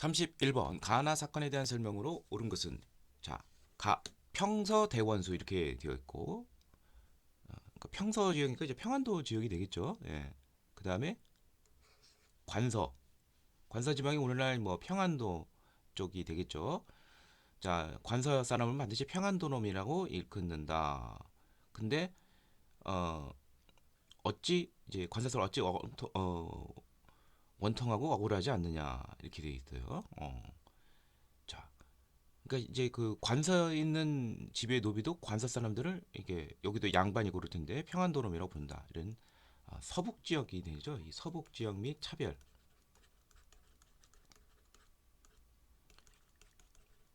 31번 가나 사건에 대한 설명으로 옳은 것은 자, 평서 대원수 이렇게 되어 있고 그러니까 평서 지역이니까 이제 평안도 지역이 되겠죠. 예. 그다음에 관서. 관서 지방이 오늘날 뭐 평안도 쪽이 되겠죠. 자, 관서 사람은 반드시 평안도 놈이라고 일컫는다. 근데 어 어찌 이제 관사서를 어찌 원통하고 억울하지 않느냐 이렇게 돼 있어요. 자, 그러니까 이제 그 관서에 있는 집의 노비도 관서 사람들을 이게 여기도 양반이고 그럴 텐데 평안도놈이라고 본다. 이런 서북 지역이 되죠. 이 서북 지역 및 차별.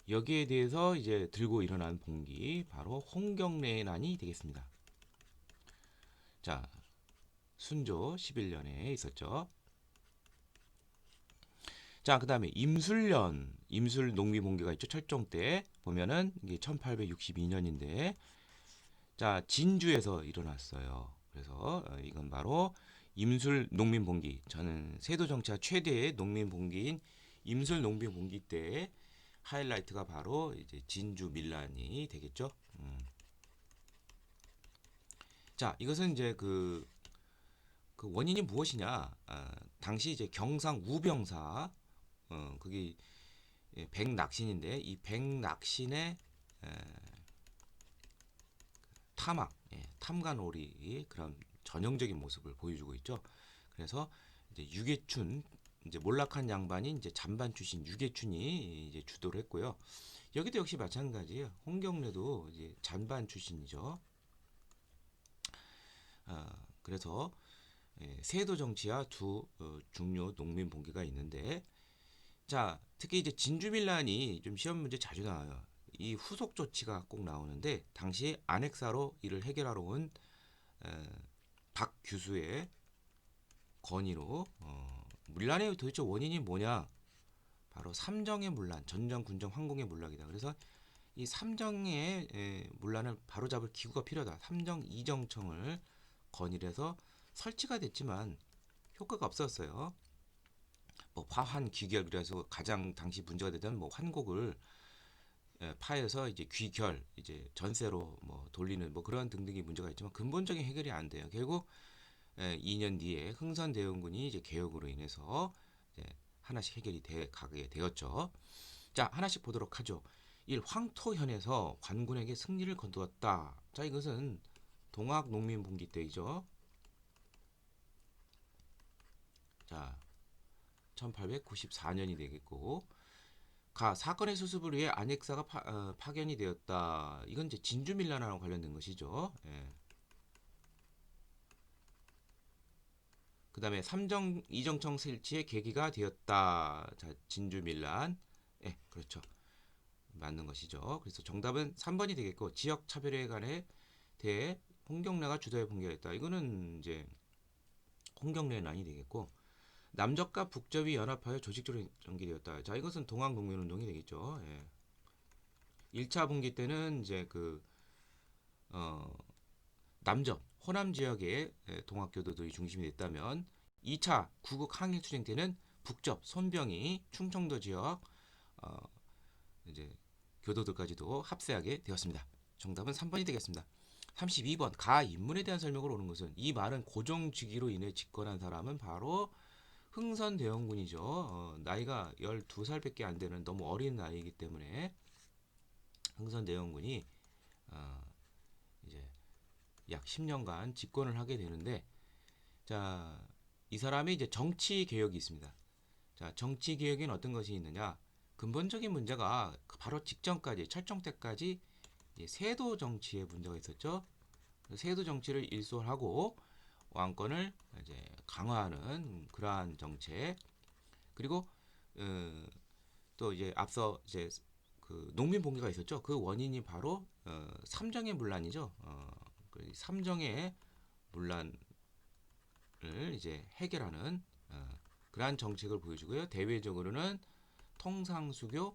여기에 대해서 이제 들고 일어난 봉기 바로 홍경래난이 되겠습니다. 자, 순조 11년에 있었죠. 자, 그다음에 임술년, 임술 농민봉기가 있죠. 철종 때 보면은 이게 1862년인데 자, 진주에서 일어났어요. 그래서 이건 바로 임술 농민봉기. 저는 세도 정치화 최대의 농민봉기인 임술 농민봉기 때 하이라이트가 바로 이제 진주 밀란이 되겠죠. 자, 이것은 이제 그 원인이 무엇이냐? 당시 이제 경상 우병사, 그게 백낙신인데 이 백낙신의 탐악, 탐관오리 그런 전형적인 모습을 보여주고 있죠. 그래서 이제 유계춘 이제 몰락한 양반이 이제 잔반 출신 유계춘이 이제 주도를 했고요. 여기도 역시 마찬가지예요. 홍경래도 이제 잔반 출신이죠. 그래서 세도 정치와 두 중요 농민 봉기가 있는데 자 특히 이제 진주밀란이 좀 시험 문제 자주 나와요. 이 후속 조치가 꼭 나오는데 당시 안핵사로 이를 해결하러 온 박 규수의 건의로 문란의 도대체 원인이 뭐냐? 바로 삼정의 문란, 전정, 군정, 황공의 문란이다. 그래서 이 삼정의 문란을 바로잡을 기구가 필요하다. 삼정 이정청을 건의를 해서 설치가 됐지만 효과가 없었어요. 뭐 화환 귀결이라서 가장 당시 문제가 되던 뭐 환곡을 파해서 이제 귀결, 이제 전세로 뭐 돌리는 뭐 그런 등등의 문제가 있지만 근본적인 해결이 안 돼요. 결국 2년 뒤에 흥선대원군이 이제 개혁으로 인해서 이제 하나씩 해결이 돼 가게 되었죠. 자, 하나씩 보도록 하죠. 1. 황토현에서 관군에게 승리를 거두었다. 자, 이것은 동학 농민분기 때이죠. 자, 1894년이 되겠고 사건의 수습을 위해 안핵사가 파견이 되었다. 이건 이제 진주밀란하고 관련된 것이죠. 예. 그 다음에 삼정 이정청 설치의 계기가 되었다. 자, 진주밀란. 예, 그렇죠. 맞는 것이죠. 그래서 정답은 3번이 되겠고 지역 차별에 관해 대해 홍경래가 주도해 봉기했다. 이거는 이제 홍경래난이 되겠고 남접과 북접이 연합하여 조직적으로 전개되었다. 자, 이것은 동학농민운동이 되겠죠. 예. 1차 분기 때는 이제 어, 남접, 호남 지역의 동학교도들이 중심이 됐다면 2차 구국 항일 투쟁 때는 북접, 손병이 충청도 지역 어, 이제 교도들까지도 합세하게 되었습니다. 정답은 3번이 되겠습니다. 32번 가 인문에 대한 설명을 오는 것은 이 말은 고정직위로 인해 집권한 사람은 바로 흥선대원군이죠. 나이가 12살밖에 안 되는 너무 어린 나이이기 때문에 흥선대원군이 어, 이제 약 10년간 집권을 하게 되는데 자, 이 사람이 이제 정치 개혁이 있습니다. 자, 정치 개혁에는 어떤 것이 있느냐? 근본적인 문제가 바로 직전까지 철종 때까지 세도 정치의 문제가 있었죠. 세도 정치를 일소하고 왕권을 이제 강화하는 그러한 정책 그리고 또 이제 앞서 이제 그 농민 봉기가 있었죠. 그 원인이 바로 삼정의 문란이죠. 그 삼정의 문란을 이제 해결하는 그러한 정책을 보여주고요. 대외적으로는 통상수교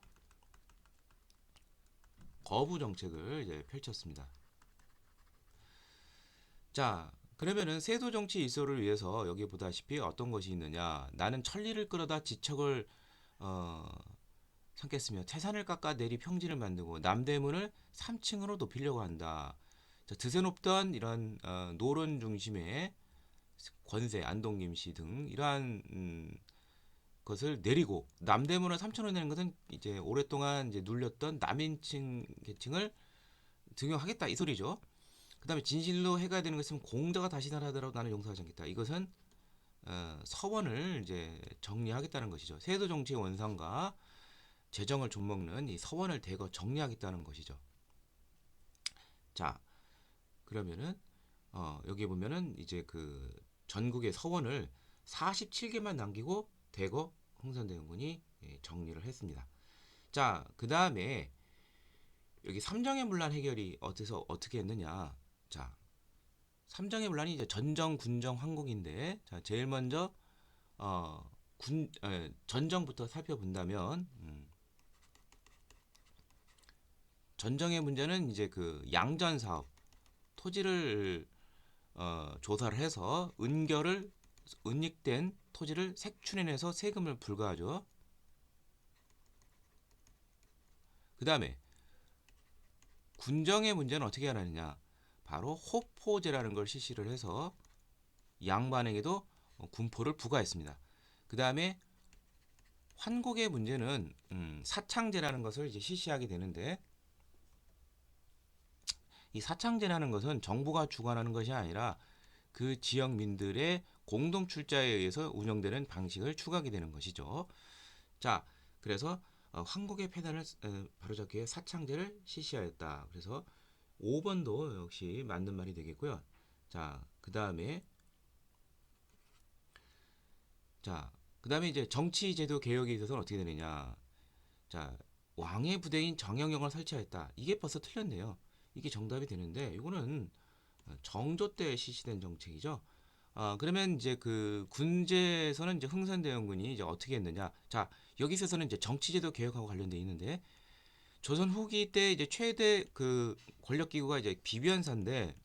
거부 정책을 이제 펼쳤습니다. 자, 그러면은 세도 정치 일소를 위해서 여기 보다시피 어떤 것이 있느냐? 나는 천리를 끌어다 지척을 삼겠으며 태산을 깎아 내리 평지를 만들고 남대문을 3층으로 높이려고 한다. 자, 드세 높던 이런 노론 중심의 권세, 안동김씨 등 이러한 것을 내리고 남대문을 3층으로 내는 것은 이제 오랫동안 이제 눌렸던 남인층 계층을 등용하겠다 이 소리죠. 그다음에 진실로 해가 되는 것은 공자가 다시 나라더라도 나는 용서하지 않겠다. 이것은 서원을 이제 정리하겠다는 것이죠. 세도 정치의 원상과 재정을 좀먹는 이 서원을 대거 정리하겠다는 것이죠. 자, 그러면은 여기 보면은 이제 그 전국의 서원을 47개만 남기고 대거 흥선대원군이 정리를 했습니다. 자, 그 다음에 여기 삼정의 문란 해결이 어떻게 했느냐? 자, 삼정의 문란이 이제 전정, 군정, 황국인데, 자, 제일 먼저 전정부터 살펴본다면, 전정의 문제는 이제 그 양전 사업, 토지를 조사를 해서 은닉된 토지를 색출해내서 세금을 불과하죠. 그 다음에 군정의 문제는 어떻게 하느냐? 바로 호포제라는 걸 실시를 해서 양반에게도 군포를 부과했습니다. 그 다음에 환국의 문제는 사창제라는 것을 이제 실시하게 되는데 이 사창제라는 것은 정부가 주관하는 것이 아니라 그 지역민들의 공동 출자에 의해서 운영되는 방식을 추구하게 되는 것이죠. 자, 그래서 황국의 폐단을 바로잡기 위해 사창제를 실시하였다. 그래서 5번도 역시 맞는 말이 되겠고요. 자, 그다음에 이제 정치제도 개혁에 있어서는 어떻게 되느냐? 자, 왕의 부대인 정영영을 설치하였다. 이게 벌써 틀렸네요. 이게 정답이 되는데 이거는 정조 때 실시된 정책이죠. 그러면 이제 그 군제에서는 이제 흥선대원군이 이제 어떻게 했느냐? 자, 여기 있어서는 이제 정치제도 개혁하고 관련돼 있는데 조선 후기 때 이제 최대 그 권력 기구가 이제 비변사인데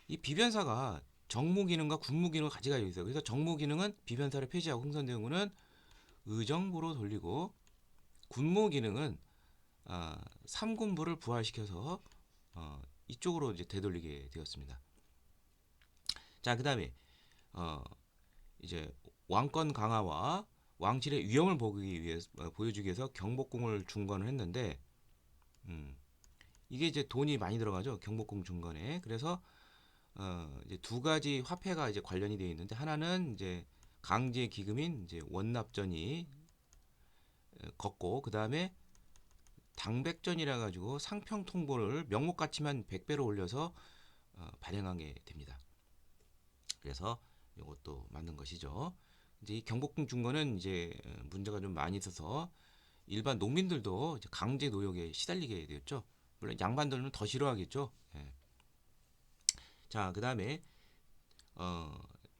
이 비변사가 정무 기능과 군무 기능을 가져가고 있어요. 그래서 정무 기능은 비변사를 폐지하고 흥선대원군은 의정부로 돌리고 군무 기능은 삼군부를 부활시켜서 이쪽으로 이제 되돌리게 되었습니다. 자, 그다음에 이제 왕권 강화와 왕실의 위험을 보여주기 위해서 경복궁을 중건을 했는데 이게 이제 돈이 많이 들어가죠. 경복궁 중건에. 그래서 이제 두 가지 화폐가 이제 관련이 되어 있는데 하나는 이제 강제 기금인 이제 원납전이 걷고 그다음에 당백전이라 가지고 상평 통보를 명목 가치만 100배로 올려서 발행하게 됩니다. 그래서 이것도 맞는 것이죠. 이제 이 경복궁 중건은 이제 문제가 좀 많이 있어서 일반 농민들도 이제 강제 노역에 시달리게 되었죠. 물론 양반들은 더 싫어하겠죠. 예. 자, 그다음에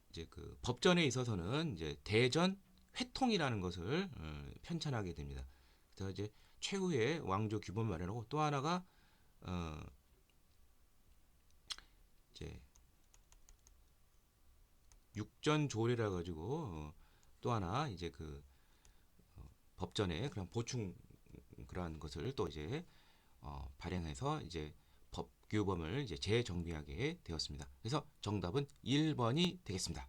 이제 그 법전에 있어서는 이제 대전 회통이라는 것을 편찬하게 됩니다. 그래서 이제 최후의 왕조 규범 마련하고 또 하나가 이제 육전조례라 가지고 또 하나 이제 그 법전에 그런 보충 그러한 것을 또 이제 발행해서 이제 법 규범을 이제 재정비하게 되었습니다. 그래서 정답은 1번이 되겠습니다.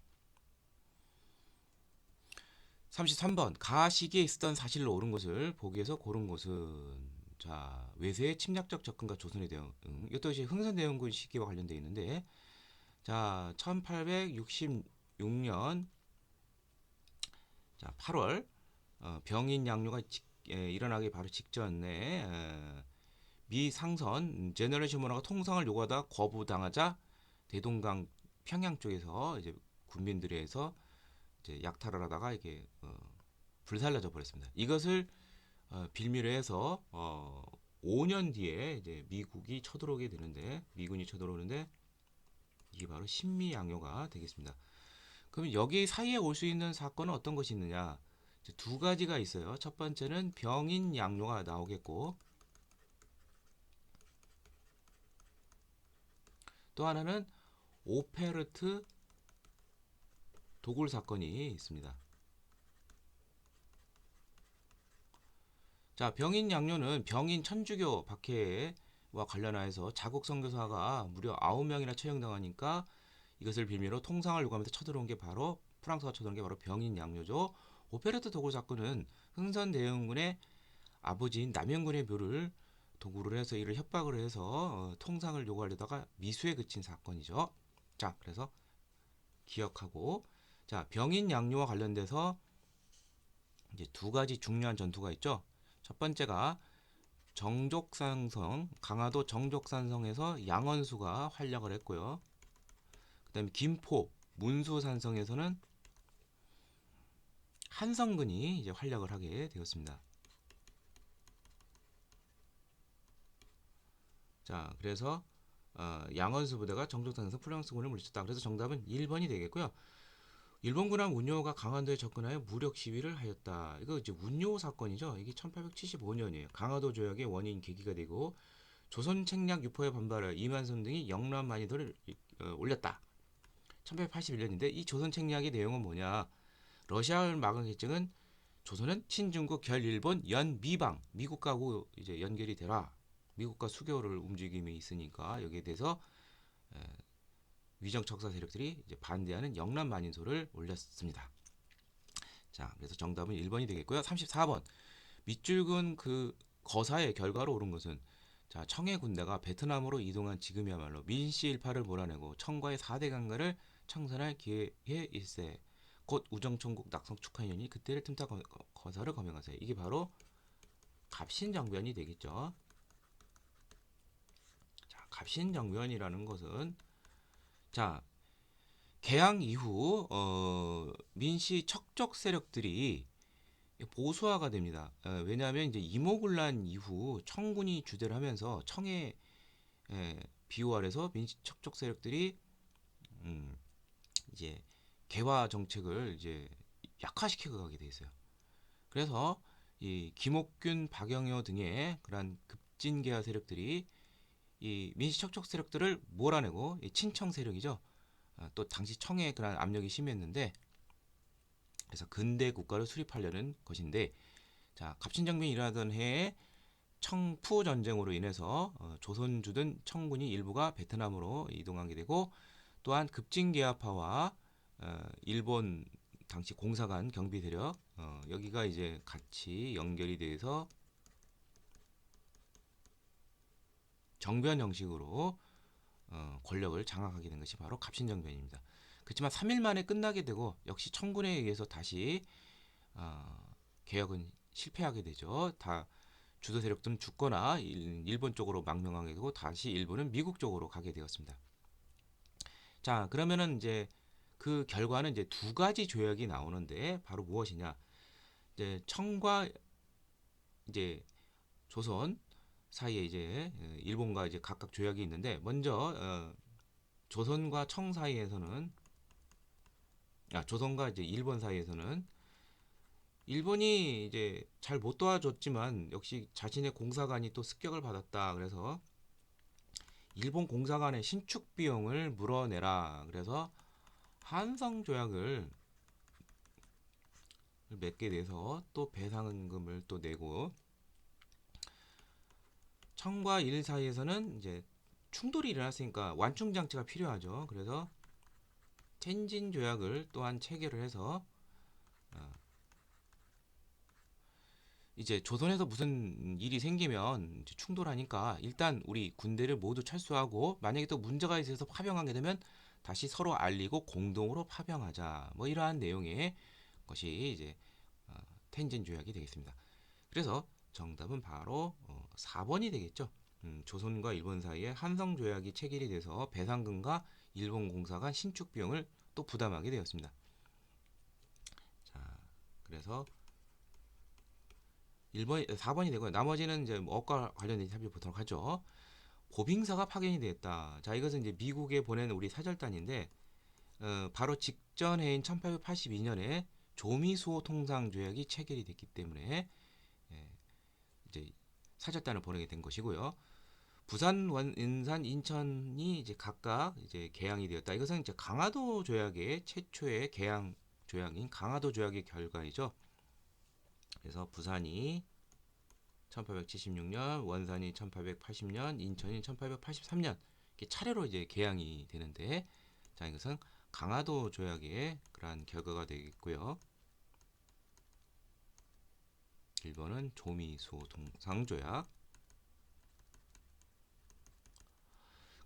33번 가시기에 있었던 사실로 옳은 것을 보기에서 고른 것은 자 외세의 침략적 접근과 조선의 대응 이것도 흥선대원군 시기와 관련되어 있는데 자 1866년 자 8월 병인 양요가 일어나기 바로 직전에 미 상선 제너레이션 문화가 통상을 요구하다 거부당하자 대동강 평양 쪽에서 이제 군민들에서 이제 약탈을 하다가 이게 불살라져 버렸습니다. 이것을 빌미로 해서 5년 뒤에 이제 미군이 쳐들어오는데 이게 바로 신미양요가 되겠습니다. 그럼 여기 사이에 올 수 있는 사건은 어떤 것이 있느냐? 두 가지가 있어요. 첫 번째는 병인 양요가 나오겠고 또 하나는 오페르트 도굴 사건이 있습니다. 자, 병인 양요는 병인 천주교 박해와 관련하여서 자국 선교사가 무려 9명이나 처형당하니까 이것을 빌미로 통상을 요구하면서 쳐들어온 게 바로 프랑스가 쳐들어온 게 바로 병인 양요죠. 오페레트 도굴 사건은 흥선 대원군의 아버지인 남영군의 묘를 도구를 해서 이를 협박을 해서 통상을 요구하려다가 미수에 그친 사건이죠. 자, 그래서 기억하고, 자, 병인 양요와 관련돼서 이제 두 가지 중요한 전투가 있죠. 첫 번째가 정족산성, 강화도 정족산성에서 양원수가 활약을 했고요. 그다음에 김포 문수산성에서는 한성근이 이제 활약을 하게 되었습니다. 자, 그래서 양원수 부대가 정족산에서 프랑스군을 물리쳤다. 그래서 정답은 1번이 되겠고요. 일본군함 운요호가 강화도에 접근하여 무력 시위를 하였다. 이거 이제 운요호 사건이죠. 이게 1875년이에요. 강화도 조약의 원인 계기가 되고 조선 책략 유포에 반발하여 이만순 등이 영남 많이들을 올렸다. 1881년인데 이 조선 책략의 내용은 뭐냐? 러시아를 막은 결정은 조선은 친중국 결일본 연미방 미국하고 이제 연결이 되라. 미국과 수교를 움직임이 있으니까 여기에 대해서 위정 척사 세력들이 이제 반대하는 영남 만인소를 올렸습니다. 자, 그래서 정답은 1번이 되겠고요. 34번. 밑줄근 그 거사의 결과로 옳은 것은 자, 청해 군대가 베트남으로 이동한 지금이야말로 민씨 일파를 몰아내고 청과의 4대 강가를 청산할 기회의 일세. 곧 우정총국 낙성 축하인연이 그때를 틈타 거사를 거명하세요. 이게 바로 갑신정변이 되겠죠. 자, 갑신정변이라는 것은 자, 개항 이후 민씨 척적 세력들이 보수화가 됩니다. 왜냐하면 이제 이모군란 이후 청군이 주대를 하면서 청의 비호 아래서 민씨 척적 세력들이 이제 개화 정책을 이제 약화시켜 가게 돼 있어요. 그래서 이 김옥균, 박영효 등의 그러한 급진개화 세력들이 이 민씨 척적 세력들을 몰아내고 친청 세력이죠. 또 당시 청의 그런 압력이 심했는데 그래서 근대 국가를 수립하려는 것인데 자 갑신정변이 일어나던 해에 청푸 전쟁으로 인해서 조선주둔 청군이 일부가 베트남으로 이동하게 되고 또한 급진개화파와 일본 당시 공사관 경비 세력 여기가 이제 같이 연결이 돼서 정변 형식으로 권력을 장악하게 된 것이 바로 갑신정변입니다. 그렇지만 3일 만에 끝나게 되고 역시 청군에 의해서 다시 개혁은 실패하게 되죠. 다 주도 세력들은 죽거나 일본 쪽으로 망명하게 되고 다시 일본은 미국 쪽으로 가게 되었습니다. 자, 그러면은 이제 그 결과는 이제 두 가지 조약이 나오는데 바로 무엇이냐? 이제 청과 이제 조선 사이에 이제 일본과 이제 각각 조약이 있는데 먼저 조선과 청 사이에서는 조선과 이제 일본 사이에서는 일본이 이제 잘 못 도와줬지만 역시 자신의 공사관이 또 습격을 받았다. 그래서 일본 공사관의 신축 비용을 물어내라. 그래서 한성 조약을 맺게 돼서 또 배상금을 또 내고 청과 일 사이에서는 이제 충돌이 일어났으니까 완충 장치가 필요하죠. 그래서 텐진 조약을 또한 체결을 해서 이제 조선에서 무슨 일이 생기면 이제 충돌하니까 일단 우리 군대를 모두 철수하고 만약에 또 문제가 있어서 파병하게 되면 다시 서로 알리고 공동으로 파병하자. 뭐 이러한 내용의 것이 이제 텐진 조약이 되겠습니다. 그래서 정답은 바로 4번이 되겠죠. 조선과 일본 사이에 한성 조약이 체결이 돼서 배상금과 일본 공사가 신축 비용을 또 부담하게 되었습니다. 자, 그래서 1번, 4번이 되고요. 나머지는 이제 뭐 업과 관련된 살펴보도록 하죠. 보빙사가 파견이 되었다. 자, 이것은 이제 미국에 보낸 우리 사절단인데 바로 직전 해인 1882년에 조미수호 통상 조약이 체결이 됐기 때문에 이제 사절단을 보내게 된 것이고요. 부산, 인산, 인천이 이제 각각 이제 개항이 되었다. 이것은 이제 강화도 조약의 최초의 개항 조약인 강화도 조약의 결과이죠. 그래서 부산이 1876년, 원산이 1880년, 인천이 1883년 이렇게 차례로 이제 개항이 되는데, 자 이것은 강화도 조약의 그러한 결과가 되겠고요. 1번은 조미수 동상조약.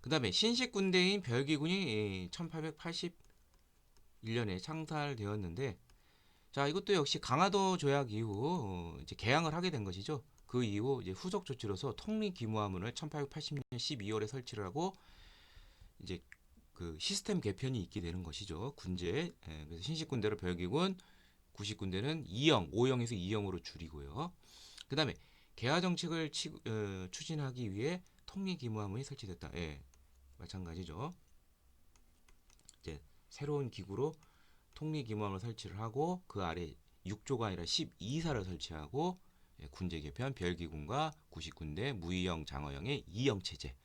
그 다음에 신식 군대인 별기군이 1881년에 창설되었는데, 자 이것도 역시 강화도 조약 이후 이제 개항을 하게 된 것이죠. 그 이후 이제 후속 조치로서 통리기무화문을 1880년 12월에 설치를 하고 이제 그 시스템 개편이 있게 되는 것이죠. 군제. 그래서 신식 군대로 별기군, 구식 군대는 2형, 5형에서 2형으로 줄이고요. 그 다음에 개화 정책을 추진하기 위해 통리기무화문이 설치됐다. 예, 마찬가지죠. 이제 새로운 기구로 통리기무함을 설치를 하고 그 아래 6조가 아니라 12사를 설치하고 군제 개편, 별기군과 구식군대, 무의형, 장어형의 2형 체제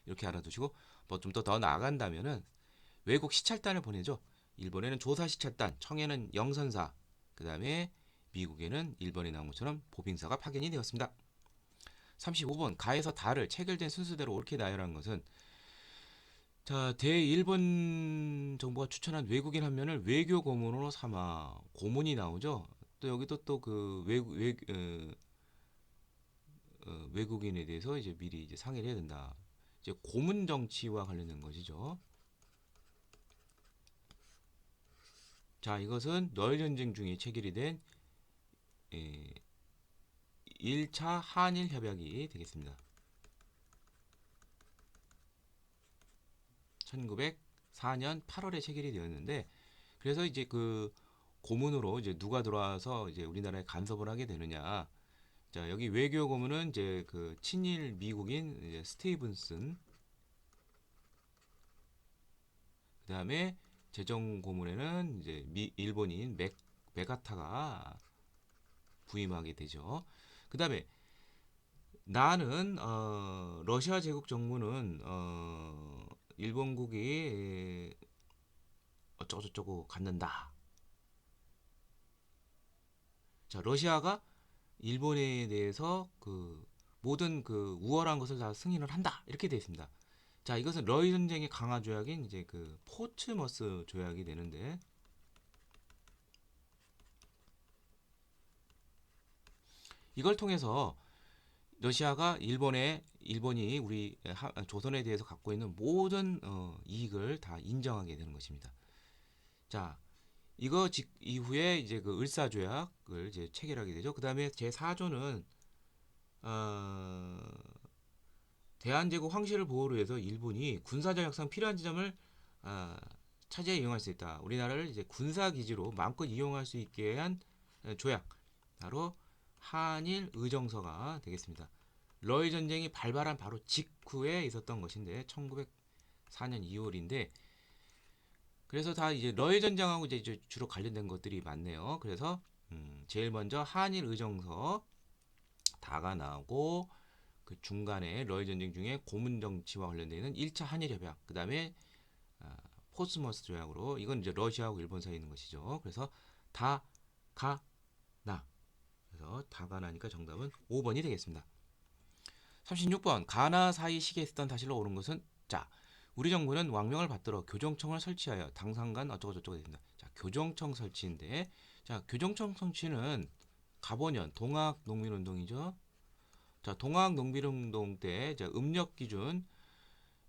이렇게 알아두시고 뭐 좀 더 나아간다면은 외국 시찰단을 보내죠. 일본에는 조사 시찰단, 청해는 영선사, 그 다음에 미국에는 일본에 나온 것처럼 보빙사가 파견이 되었습니다. 35번 가에서 다를 체결된 순서대로 옳게 나열한 것은, 자, 대일본 정부가 추천한 외국인 한 명을 외교 고문으로 삼아 고문이 나오죠. 또 여기도 또 그 외국인에 대해서 이제 미리 이제 상의를 해야 된다. 이제 고문 정치와 관련된 것이죠. 자, 이것은 러일 전쟁 중에 체결이 된 1차 한일 협약이 되겠습니다. 1904년 8월에 체결이 되었는데, 그래서 이제 그 고문으로 이제 누가 들어와서 이제 우리나라에 간섭을 하게 되느냐. 자, 여기 외교 고문은 이제 그 친일 미국인 이제 스티븐슨, 그 다음에 재정 고문에는 이제 일본인 메가타가 부임하게 되죠. 그 다음에 나는 러시아 제국 정부는 일본국이 어쩌고저쩌고 갖는다. 자, 러시아가 일본에 대해서 그 모든 그 우월한 것을 다 승인을 한다. 이렇게 되어 있습니다. 자, 이것은 러일 전쟁의 강화 조약인 이제 그 포츠머스 조약이 되는데, 이걸 통해서 러시아가 일본이 우리 조선에 대해서 갖고 있는 모든 이익을 다 인정하게 되는 것입니다. 자, 이거 이후에 이제 그 을사조약을 이제 체결하게 되죠. 그 다음에 제 4조는 대한제국 황실을 보호를 위해서 일본이 군사적 약상 필요한 지점을 차지해 이용할 수 있다. 우리나라를 이제 군사기지로 마음껏 이용할 수 있게 한 조약, 바로 한일 의정서가 되겠습니다. 러일 전쟁이 발발한 바로 직후에 있었던 것인데 1904년 2월인데, 그래서 다 이제 러일 전쟁하고 이제 주로 관련된 것들이 많네요. 그래서 제일 먼저 한일 의정서 다가 나오고, 그 중간에 러일 전쟁 중에 고문 정치와 관련되어 있는 1차 한일 협약, 그다음에 포스머스 조약으로, 이건 이제 러시아하고 일본 사이에 있는 것이죠. 그래서 다가 나. 그래서 다가 나니까 정답은 5번이 되겠습니다. 36번 가나 사이 시기에 쓰던 다시로 옳은 것은, 자, 우리 정부는 왕명을 받들어 교정청을 설치하여 당상간 어쩌고저쩌고 됩니다. 자, 교정청 설치인데, 자, 교정청 설치는 가보년 동학농민운동이죠. 자, 동학농민운동 때 음력 기준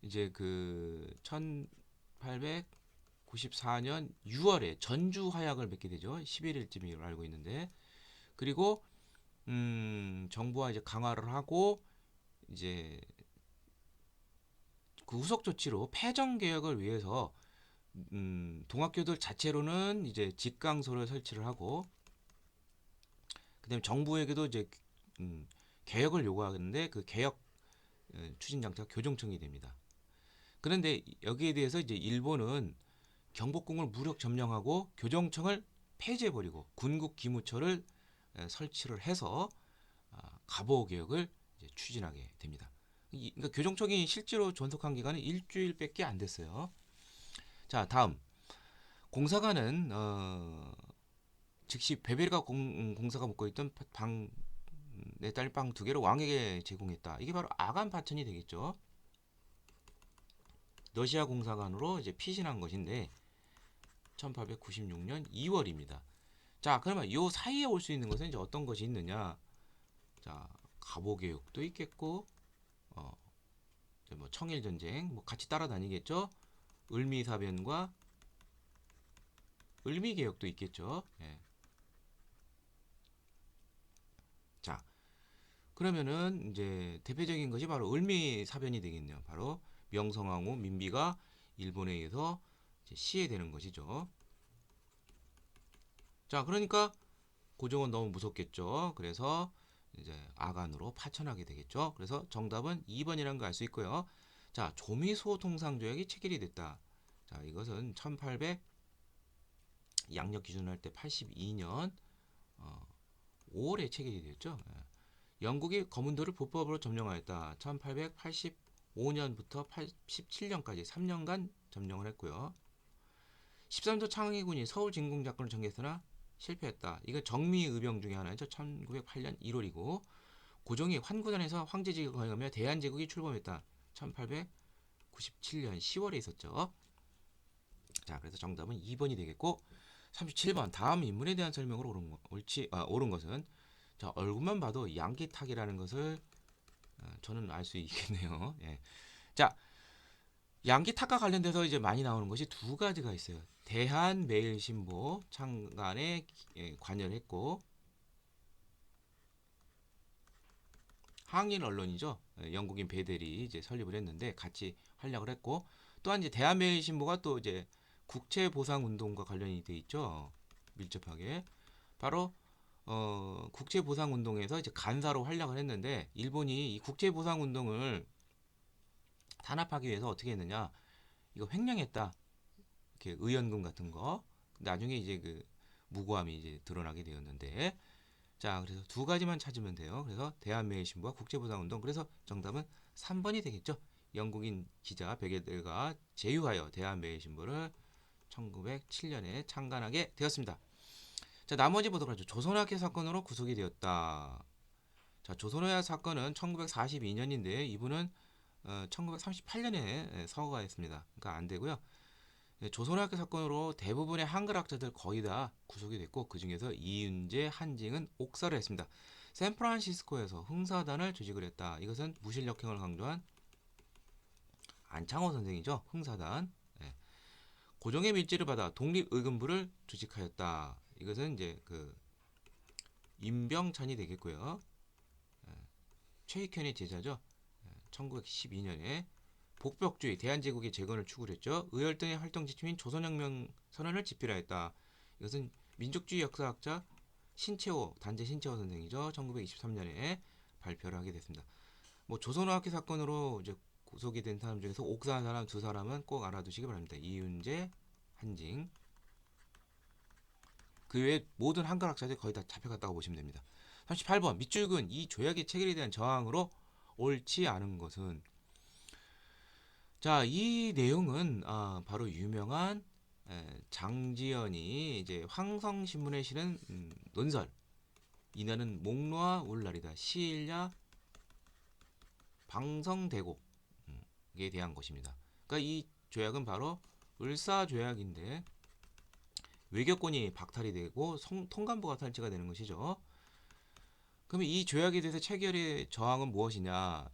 이제 그 1894년 6월에 전주 화약을 맺게 되죠. 11일쯤으로 알고 있는데, 그리고 정부와 이제 강화를 하고 이제 그 후속 조치로 폐정 개혁을 위해서 동학교들 자체로는 이제 직강소를 설치를 하고, 그다음에 정부에게도 이제 개혁을 요구하는데 그 개혁 추진 장치가 교정청이 됩니다. 그런데 여기에 대해서 이제 일본은 경복궁을 무력 점령하고 교정청을 폐지해버리고 군국 기무처를 설치를 해서 갑오 개혁을 추진하게 됩니다. 그러니까 교정청이 실제로 존속한 기간은 일주일밖에 안 됐어요. 자, 다음 공사관은 즉시 베베르가 공사가 묵고 있던 내 딸 빵 두 개를 왕에게 제공했다. 이게 바로 아간 파천이 되겠죠. 러시아 공사관으로 이제 피신한 것인데 1896년 2월입니다. 자, 그러면 요 사이에 올 수 있는 것은 이제 어떤 것이 있느냐? 자, 갑오개혁도 있겠고, 어, 뭐 청일전쟁, 뭐 같이 따라다니겠죠? 을미사변과 을미개혁도 있겠죠. 예. 자, 그러면은 이제 대표적인 것이 바로 을미사변이 되겠네요. 바로 명성황후 민비가 일본에 의해서 이제 시해되는 것이죠. 자, 그러니까 고종은 너무 무섭겠죠. 그래서 이제 아간으로 파천하게 되겠죠. 그래서 정답은 2번이라는 걸 알 수 있고요. 자, 조미소 통상조약이 체결이 됐다. 자, 이것은 1800 양력 기준으로 할 때 82년 5월에 체결이 됐죠. 예. 영국이 거문도를 불법으로 점령하였다. 1885년부터 87년까지 3년간 점령을 했고요. 13도 창의군이 서울 진공 작전을 전개했으나 실패했다. 이거 정미의병 중에 하나죠. 1908년 1월이고 고종이 환구단에서 황제직을 거행하며 대한제국이 출범했다. 1897년 10월에 있었죠. 자, 그래서 정답은 2번이 되겠고 37번 다음 인물에 대한 설명으로 옳은 것은 자, 얼굴만 봐도 양기탁이라는 것을 저는 알 수 있겠네요. 예. 자, 양기탁과 관련돼서 이제 많이 나오는 것이 두 가지가 있어요. 대한매일신보 창간에 관여를 했고 항일 언론이죠. 영국인 베델이 이제 설립을 했는데 같이 활약을 했고 또한 이제 대한매일신보가 또 이제 국채보상운동과 관련이 돼 있죠. 밀접하게 바로 국채보상운동에서 이제 간사로 활약을 했는데 일본이 이 국채보상운동을 탄압하기 위해서 어떻게 했느냐 이거 횡령했다 이렇게 의연금 같은 거 나중에 이제 그 무고함이 이제 드러나게 되었는데 자 그래서 두 가지만 찾으면 돼요. 그래서 대한매일신보와 국제보상운동 그래서 정답은 3번이 되겠죠. 영국인 기자 베게델가 제휴하여 대한매일신보를 1907년에 창간하게 되었습니다. 자 나머지 보도록 하죠. 조선학회 사건으로 구속이 되었다. 자 조선학회 사건은 1942년인데 이분은 1938년에 서거가 했습니다. 그러니까 안 되고요. 조선학교 사건으로 대부분의 한글학자들 거의 다 구속이 됐고 그 중에서 이윤재, 한징은 옥사를 했습니다. 샌프란시스코에서 흥사단을 조직을 했다. 이것은 무실력행을 강조한 안창호 선생이죠. 흥사단. 네. 고종의 밀지를 받아 독립의금부를 조직하였다. 이것은 이제 그 임병찬이 되겠고요. 최익현의 제자죠. 1912년에 복벽주의, 대한제국의 재건을 추구를 했죠. 의열등의 활동 지침인 조선혁명 선언을 집필하였다. 이것은 민족주의 역사학자 신채호, 단재 신채호 선생이죠. 1923년에 발표를 하게 됐습니다. 뭐 조선어학회 사건으로 이제 구속이 된 사람 중에서 옥사한 사람 두 사람은 꼭 알아두시기 바랍니다. 이윤재, 한징. 그 외에 모든 한글학자들이 거의 다 잡혀갔다고 보시면 됩니다. 38번 밑줄근 이 조약의 체결에 대한 저항으로 옳지 않은 것은 자, 이 내용은 바로 유명한 장지연이 이제 황성신문에 실은 논설 이날은 목놓아 올 날이다 시일야 방성대곡에 대한 것입니다. 그러니까 이 조약은 바로 을사조약인데 외교권이 박탈이 되고 통감부가 설치가 되는 것이죠. 그러면 이 조약에 대해서 체결의 저항은 무엇이냐?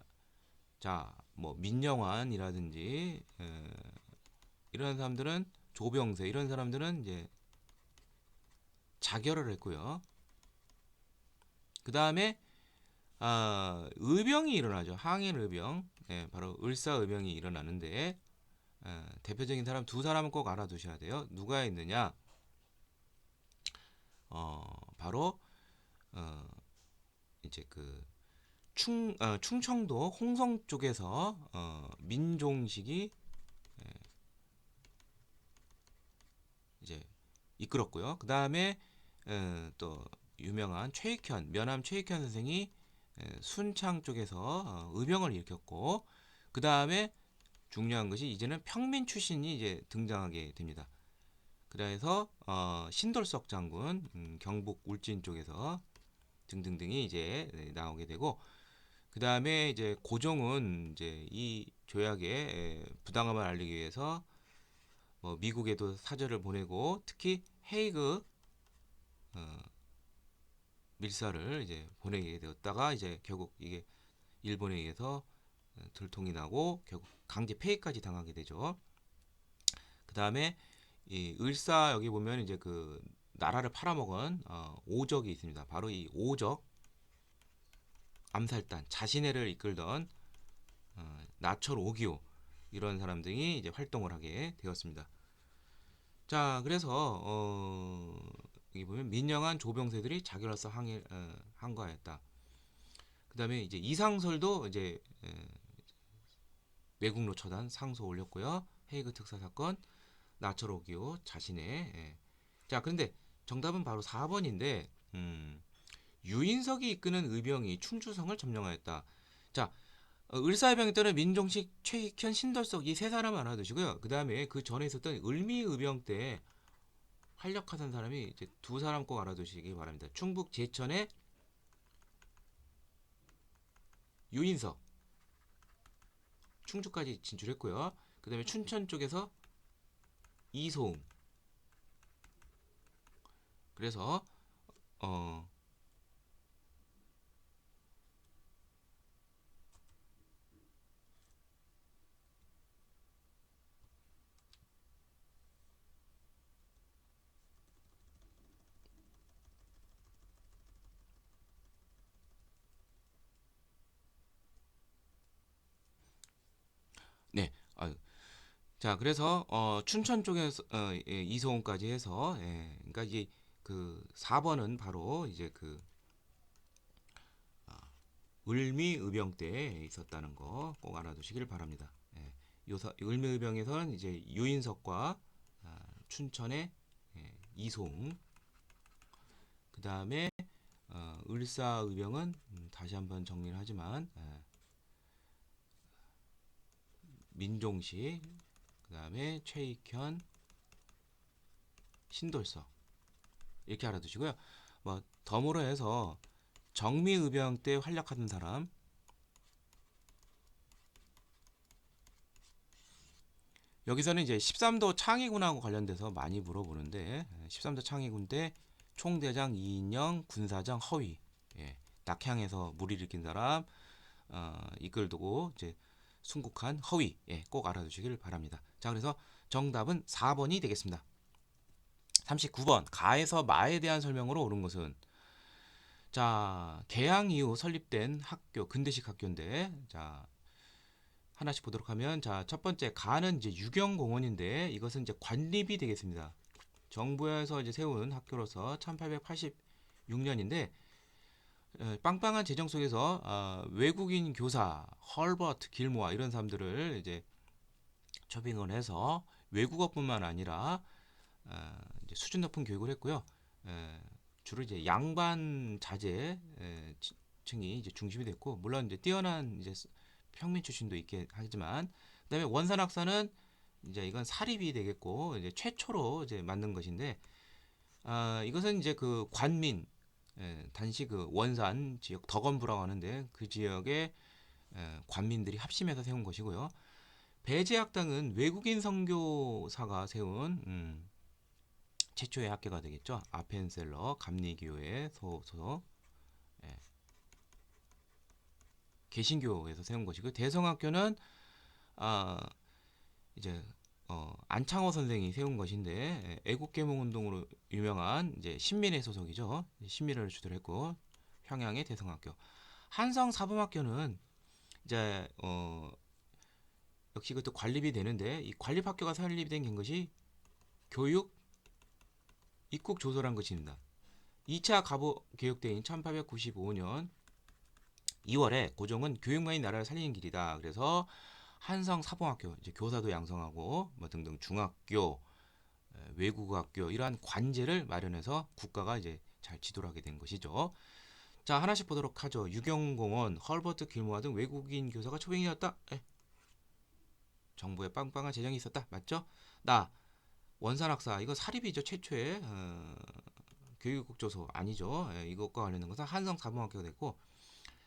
자, 뭐 민영환이라든지 이런 사람들은 조병세 이런 사람들은 이제 자결을 했고요. 그 다음에 의병이 일어나죠. 항일 의병, 바로 을사의병이 일어나는데 대표적인 사람 두 사람은 꼭 알아두셔야 돼요. 누가 있느냐? 바로 이제 그 충청도 홍성 쪽에서 민종식이 이제 이끌었고요. 그 다음에 또 유명한 최익현, 면함 최익현 선생이 순창 쪽에서 의병을 일으켰고, 그 다음에 중요한 것이 이제는 평민 출신이 이제 등장하게 됩니다. 그래서 신돌석 장군 경북 울진 쪽에서 등등등이 이제 나오게 되고, 그 다음에 이제 고종은 이제 이 조약의 부당함을 알리기 위해서 뭐 미국에도 사절을 보내고, 특히 헤이그 어, 밀사를 이제 보내게 되었다가, 이제 결국 이게 일본에 의해서 들통이 나고 결국 강제 폐위까지 당하게 되죠. 그 다음에 이 을사, 여기 보면 이제 그 나라를 팔아먹은 오적이 있습니다. 바로 이 오적 암살단, 자신해를 이끌던 나철 오기요, 이런 사람들이 이제 활동을 하게 되었습니다. 자, 그래서 여기 보면 민영한 조병세들이 자결로서 항거하였다. 그 다음에 이제 이상설도 이제 외국로 처단 상소 올렸고요. 헤이그 특사 사건, 나철 오기요 자신의. 자, 그런데 정답은 바로 4번인데, 유인석이 이끄는 의병이 충주성을 점령하였다. 자, 을사의병이 때는 민종식, 최익현, 신돌석, 이 세 사람 알아두시고요. 그 다음에 그 전에 있었던 을미의병 때 활약하던 사람이 이제 두 사람 꼭 알아두시기 바랍니다. 충북 제천의 유인석, 충주까지 진출했고요. 그 다음에 춘천 쪽에서 이소웅. 그래서 어 네. 자, 그래서 춘천 쪽에서 이소홍까지 해서, 그러니까 이제 그 4번은 바로 이제 그 을미의병 때 있었다는 거 꼭 알아두시길 바랍니다. 을미의병에서는 이제 유인석과 춘천의 이소홍, 그 다음에 을사의병은 다시 한번 정리를 하지만 민종식, 그 다음에 최익현, 신돌석, 이렇게 알아두시고요. 뭐 덤으로 해서 정미의병 때 활약하던 사람, 여기서는 이제 13도 창의군하고 관련돼서 많이 물어보는데, 13도 창의군 때 총대장 이인영, 군사장 허위, 낙향에서 무리를 일으킨 사람, 이끌두고 이제 순국한 허위, 꼭 알아두시길 바랍니다. 자, 그래서 정답은 4번이 되겠습니다. 39번, 가에서 마에 대한 설명으로 옳은 것은, 자, 개항 이후 설립된 학교, 근대식 학교인데, 자, 하나씩 보도록 하면, 자, 첫 번째 가는 이제 유경공원인데, 이것은 이제 관립이 되겠습니다. 정부에서 이제 세운 학교로서 1886년인데, 빵빵한 재정 속에서 외국인 교사 헐버트 길모아 이런 사람들을 이제 초빙을 해서 외국어뿐만 아니라 이제 수준 높은 교육을 했고요. 주로 이제 양반 자제 층이 이제 중심이 됐고, 물론 이제 뛰어난 이제 평민 출신도 있긴 하지만, 그다음에 원산학사는 이제 이건 사립이 되겠고, 이제 최초로 이제 만든 것인데, 이것은 이제 그 관민, 단시 그 원산 지역 덕원부라고 하는데, 그 지역에 관민들이 합심해서 세운 것이고요. 배제학당은 외국인 선교사가 세운 최초의 학교가 되겠죠. 아펜셀러 감리교회 소속, 예, 개신교에서 세운 것이고, 대성학교는 아, 이제 안창호 선생이 세운 것인데, 애국계몽운동으로 유명한 이제 신민회 소속이죠. 신민회를 주도했고, 평양의 대성학교. 한성사범학교는 이제 역시 그것도 관립이 되는데, 이 관립학교가 설립된 것이 교육 입국 조서란 것입니다. 2차 가보 개혁대회인 1895년 2월에 고종은 교육만이 나라를 살리는 길이다. 그래서 한성 사범학교, 이제 교사도 양성하고 뭐 등등 중학교, 외국어학교 이러한 관제를 마련해서 국가가 이제 잘 지도를 하게 된 것이죠. 자, 하나씩 보도록 하죠. 유경공원, 헐버트 길모아 등 외국인 교사가 초빙이었다. 정부에 빵빵한 재정이 있었다. 맞죠? 나 원산학사, 이거 사립이죠. 최초의 교육국조소 아니죠. 예, 이것과 관련된 것은 한성사범학교가 됐고,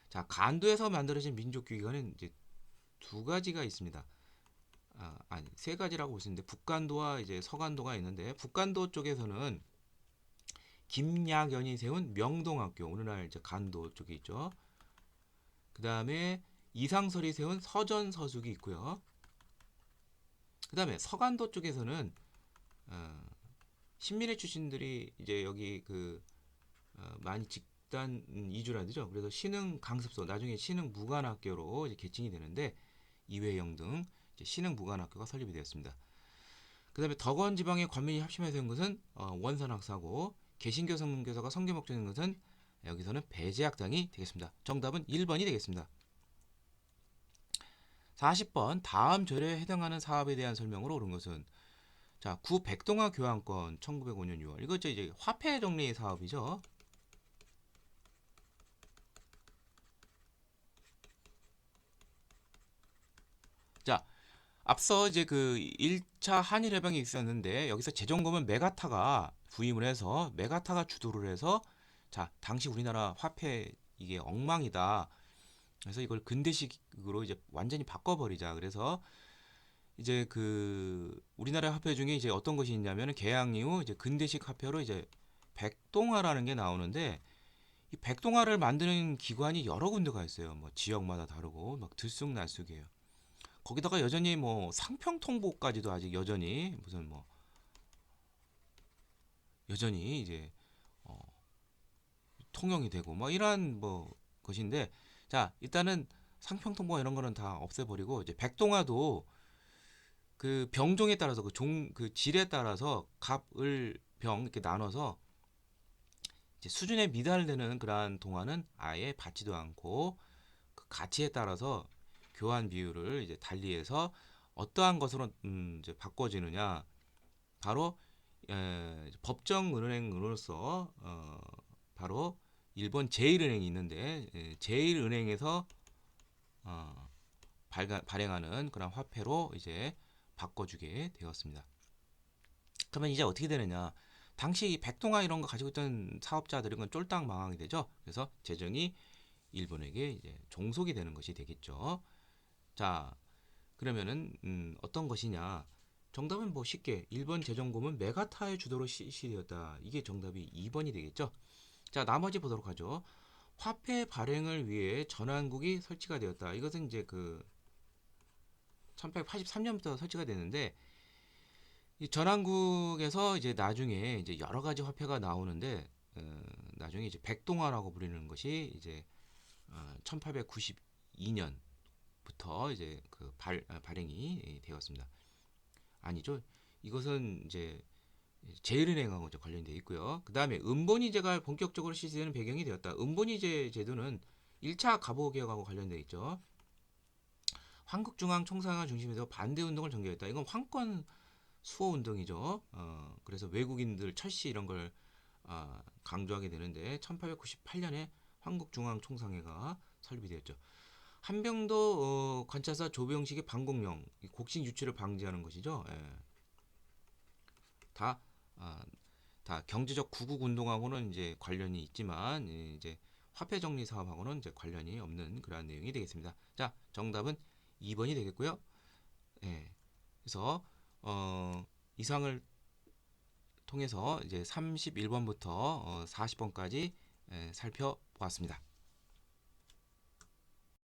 자 간도에서 만들어진 민족교육원은 이제 두 가지가 있습니다. 아니 세 가지라고 볼 수 있는데 북간도와 이제 서간도가 있는데 북간도 쪽에서는 김약연이 세운 명동학교, 오늘날 이제 간도 쪽에 있죠. 그 다음에 이상설이 세운 서전서숙이 있고요. 그 다음에 서간도 쪽에서는 신민회 출신들이 이제 여기 많이 집단 이주를 하죠. 그래서 신흥 강습소, 나중에 신흥 무관학교로 이제 개칭이 되는데 이회영 등 이제 신흥 무관학교가 설립이 되었습니다. 그 다음에 덕원 지방의 관민이 합심해서 한 것은 원산학사고, 개신교 선교사가 선교 목적인 것은 여기서는 배제학당이 되겠습니다. 정답은 1번이 되겠습니다. 40번 다음 조례에 해당하는 사업에 대한 설명으로 옳은 것은, 자, 구 백동화 교환권 1905년 6월, 이거 이제 화폐 정리 사업이죠. 자, 앞서 이제 그 1차 한일 해방이 있었는데 여기서 재정검은 메가타가 부임을 해서 메가타가 주도를 해서, 자, 당시 우리나라 화폐 이게 엉망이다. 그래서 이걸 근대식으로 이제 완전히 바꿔버리자. 그래서 이제 우리나라 화폐 중에 이제 어떤 것이 있냐면은 개항 이후 이제 근대식 화폐로 이제 백동화라는 게 나오는데, 이 백동화를 만드는 기관이 여러 군데가 있어요. 뭐 지역마다 다르고 막 들쑥날쑥이에요. 거기다가 여전히 뭐 상평통보까지도 아직 여전히 무슨 뭐 여전히 이제 어, 통용이 되고 뭐 이러한 뭐 것인데, 자 일단은 상평통보 이런 거는 다 없애버리고 이제 백동화도 그 병종에 따라서 그 질에 따라서 갑을 병 이렇게 나눠서 이제 수준에 미달되는 그러한 동화는 아예 받지도 않고, 그 가치에 따라서 교환 비율을 이제 달리해서 어떠한 것으로 이제 바꿔지느냐, 바로 법정은행으로서 바로 일본 제일은행이 있는데, 제일은행에서 어, 발행하는 그런 화폐로 이제 바꿔주게 되었습니다. 그러면 이제 어떻게 되느냐? 당시 백동화 이런 거 가지고 있던 사업자들은 건 쫄딱 망하게 되죠. 그래서 재정이 일본에게 이제 종속이 되는 것이 되겠죠. 자, 그러면은 어떤 것이냐? 정답은 뭐 쉽게 1번 재정금은 메가타의 주도로 실시되었다. 이게 정답이 2번이 되겠죠. 자, 나머지 보도록 하죠. 화폐 발행을 위해 전환국이 설치가 되었다. 이것은 이제 1883년부터 설치가 되는데, 이 전환국에서 이제 나중에 이제 여러 가지 화폐가 나오는데, 나중에 이제 백동화라고 부르는 것이 이제 1892년부터 이제 발행이 되었습니다. 아니죠. 이것은 이제 제일은행하고 관련되어 있고요. 그 다음에 은본위제가 본격적으로 실시되는 배경이 되었다. 은본위제 제도는 1차 갑오개혁하고 관련되어 있죠. 한국중앙총상을 중심해서 반대운동을 전개했다. 이건 황권 수호운동이죠. 그래서 외국인들 철시 이런 걸 강조하게 되는데, 1898년에 한국중앙총상회가 설립이 되었죠. 한병도 관찰사 조병식의 방공령, 곡식 유출을 방지하는 것이죠. 예. 다, 아, 다 경제적 구국 운동하고는 이제 관련이 있지만, 이제 화폐 정리 사업하고는 이제 관련이 없는 그러한 내용이 되겠습니다. 자, 정답은 2번이 되겠고요. 예. 그래서 이상을 통해서 이제 31번부터 40번까지 살펴보았습니다.